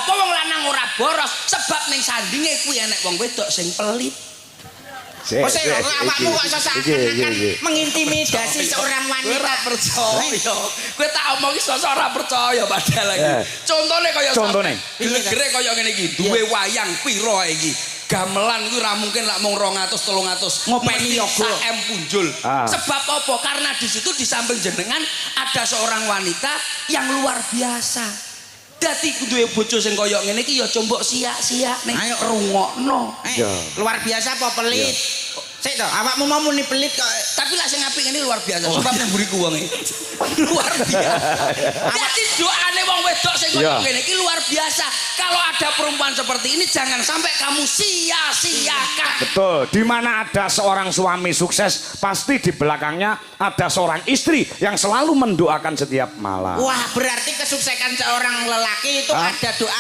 apa wong lanang ora boros? Sebab ning sandinge kuwi enek wong wedok sing pelit. Awakmu kok seakan-akan mengintimidasi seorang wanita. Ora percaya. Kowe tak omongi sosok ora percaya padahal lagi. Contone kaya contone. Gere kaya ngene iki, duwe wayang piro iki. Gamelan itu ora mungkin lak mung 200 300 ngopeni yoga M punjul. Sebab apa? Karena di situ di samping jenengan ada seorang wanita yang luar biasa. Dadi duwe bojo sing kaya ngene iki ya combok siak-siak ning rungokno. Luar biasa apa pelit? Sik to, awakmu mau muni pelit kok. Tapi lak sing apik ngene luar biasa. Sebab nang mburiku wonge. Luar biasa. Dadi doane wong wedok sing kaya ngene iki luar biasa. Kalau ada perempuan seperti ini jangan sampai kamu sia-siakan. Betul, di mana ada seorang suami sukses, pasti di belakangnya ada seorang istri yang selalu mendoakan setiap malam. Wah, berarti kesuksesan seorang lelaki itu ada doa